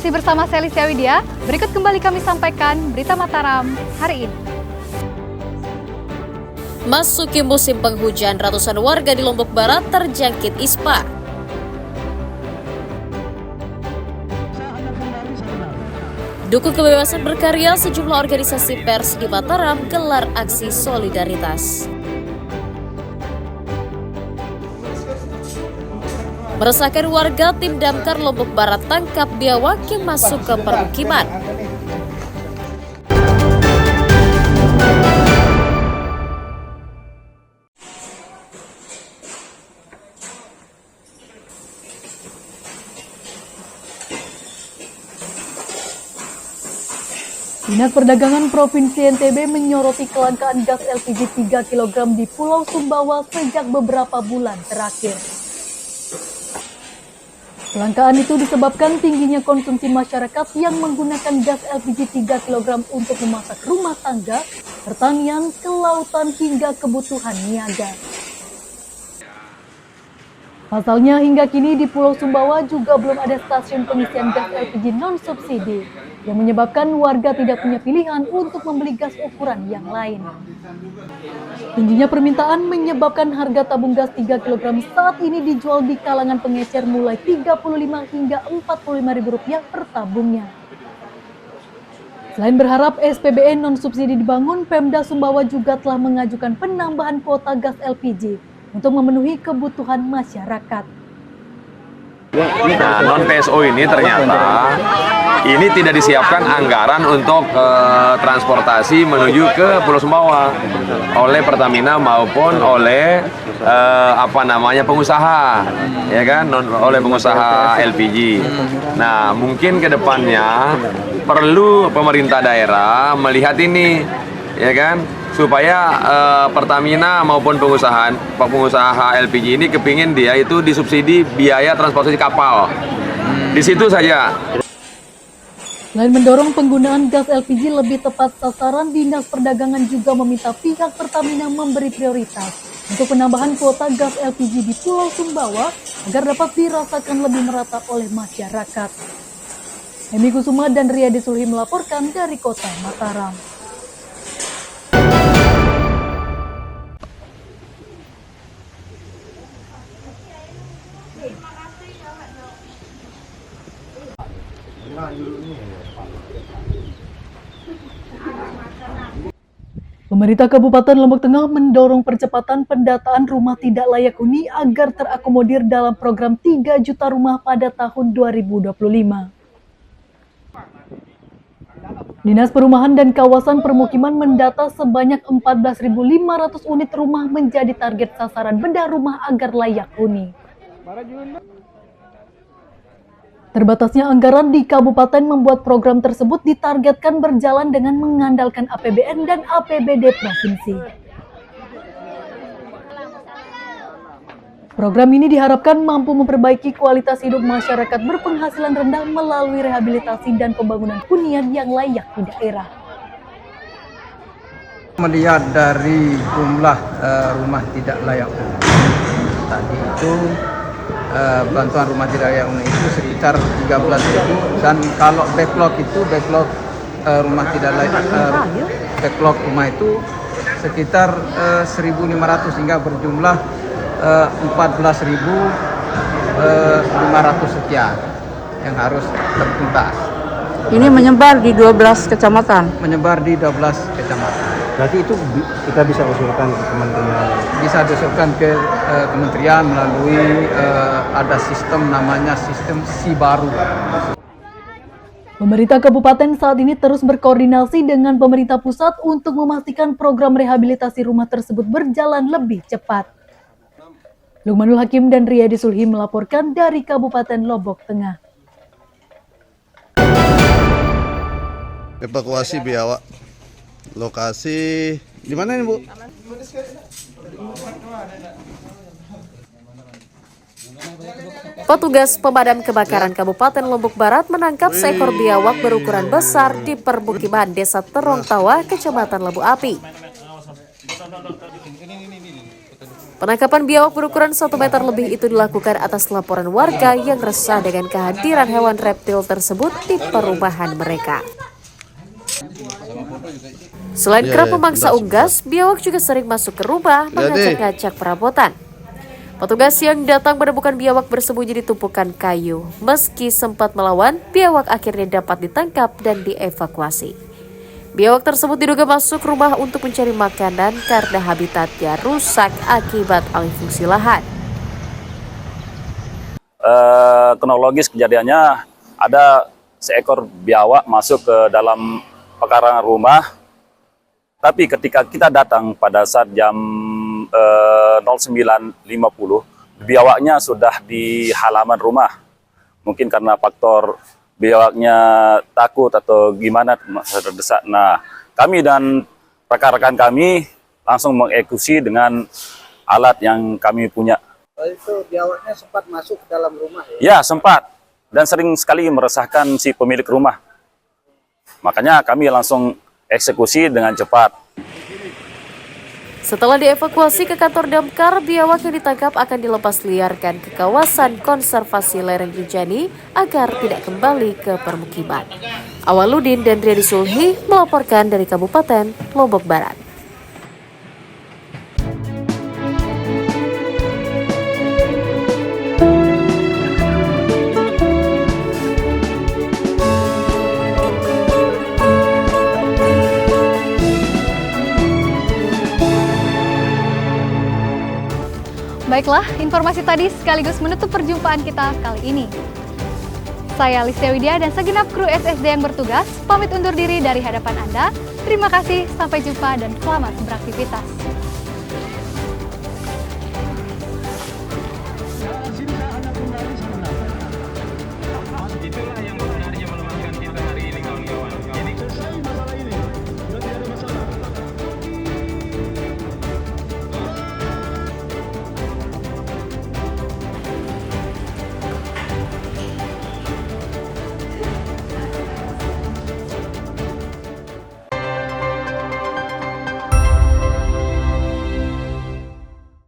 Masih bersama saya Alicia Widya, berikut kembali kami sampaikan berita Mataram hari ini. Masuki musim penghujan, ratusan warga di Lombok Barat terjangkit ispa. Dukung kebebasan berkarya, sejumlah organisasi pers di Mataram gelar aksi solidaritas. Meresahkan warga, tim Damkar Lombok Barat tangkap biawak yang masuk ke permukiman. Dinas Perdagangan Provinsi NTB menyoroti kelangkaan gas LPG 3 kg di Pulau Sumbawa sejak beberapa bulan terakhir. Kelangkaan itu disebabkan tingginya konsumsi masyarakat yang menggunakan gas LPG 3 kg untuk memasak rumah tangga, pertanian, kelautan hingga kebutuhan niaga. Pasalnya hingga kini di Pulau Sumbawa juga belum ada stasiun pengisian gas LPG non-subsidi yang menyebabkan warga tidak punya pilihan untuk membeli gas ukuran yang lain. Tingginya permintaan menyebabkan harga tabung gas 3 kg saat ini dijual di kalangan pengecer mulai Rp35 hingga Rp45.000 per tabungnya. Selain berharap SPBN non-subsidi dibangun, Pemda Sumbawa juga telah mengajukan penambahan kuota gas LPG untuk memenuhi kebutuhan masyarakat. Nah, non-PSO ini ternyata ini tidak disiapkan anggaran untuk transportasi menuju ke Pulau Sumbawa oleh Pertamina maupun oleh pengusaha, ya kan, oleh pengusaha LPG. Nah, mungkin ke depannya perlu pemerintah daerah melihat ini, ya kan, supaya Pertamina maupun pengusaha LPG ini kepingin dia itu disubsidi biaya transportasi kapal. Di situ saja. Selain mendorong penggunaan gas LPG lebih tepat sasaran, Dinas Perdagangan juga meminta pihak Pertamina memberi prioritas untuk penambahan kuota gas LPG di Pulau Sumbawa agar dapat dirasakan lebih merata oleh masyarakat. Emi Kusuma dan Riyadi Sulhi melaporkan dari Kota Mataram. Pemerintah Kabupaten Lombok Tengah mendorong percepatan pendataan rumah tidak layak huni agar terakomodir dalam program 3 juta rumah pada tahun 2025. Dinas Perumahan dan Kawasan Permukiman mendata sebanyak 14.500 unit rumah menjadi target sasaran bedah rumah agar layak huni. Terbatasnya anggaran di kabupaten membuat program tersebut ditargetkan berjalan dengan mengandalkan APBN dan APBD provinsi. Program ini diharapkan mampu memperbaiki kualitas hidup masyarakat berpenghasilan rendah melalui rehabilitasi dan pembangunan hunian yang layak di daerah. Melihat dari jumlah rumah tidak layak huni tadi itu, bantuan rumah tidak layak huni itu sekitar 13.000, dan kalau backlog rumah tidak layak backlog rumah itu sekitar 1.500 hingga berjumlah 14.500 sekian yang harus tertuntas. Ini menyebar di 12 kecamatan. Menyebar di 12 kecamatan. Berarti itu kita bisa usulkan ke kementerian. Bisa diusulkan ke kementerian melalui ada sistem namanya sistem SIBARU. Pemerintah kabupaten saat ini terus berkoordinasi dengan pemerintah pusat untuk memastikan program rehabilitasi rumah tersebut berjalan lebih cepat. Lukmanul Hakim dan Riyadi Sulhi melaporkan dari Kabupaten Lombok Tengah. Evakuasi biawak. Lokasi di mana ini, Bu? Petugas pemadam kebakaran Kabupaten Lombok Barat menangkap seekor biawak berukuran besar di permukiman Desa Terong Tawa, Kecamatan Lebu Api. Penangkapan biawak berukuran 1 meter lebih itu dilakukan atas laporan warga yang resah dengan kehadiran hewan reptil tersebut di perumahan mereka. Selain kerap memangsa unggas, biawak juga sering masuk ke rumah mengacak-ngacak perabotan. Petugas yang datang menemukan biawak bersembunyi di tumpukan kayu. Meski sempat melawan, biawak akhirnya dapat ditangkap dan dievakuasi. Biawak tersebut diduga masuk rumah untuk mencari makanan karena habitatnya rusak akibat alih fungsi lahan. Kronologis kejadiannya, ada seekor biawak masuk ke dalam pekarangan rumah. Tapi ketika kita datang pada saat jam 09.50, biawaknya sudah di halaman rumah. Mungkin karena faktor biawaknya takut atau gimana terdesak. Nah, kami dan rekan-rekan kami langsung mengeksekusi dengan alat yang kami punya. Itu biawaknya sempat masuk ke dalam rumah ya? Ya, sempat. Dan sering sekali meresahkan si pemilik rumah. Makanya kami langsung eksekusi dengan cepat. Setelah dievakuasi ke kantor damkar, biawak yang ditangkap akan dilepas liarkan ke kawasan konservasi lereng Rinjani agar tidak kembali ke permukiman. Awaludin dan Riyadi Sulhi melaporkan dari Kabupaten Lombok Barat. Baiklah, informasi tadi sekaligus menutup perjumpaan kita kali ini. Saya Alicia Widya dan segenap kru SSD yang bertugas pamit undur diri dari hadapan Anda. Terima kasih, sampai jumpa dan selamat beraktivitas.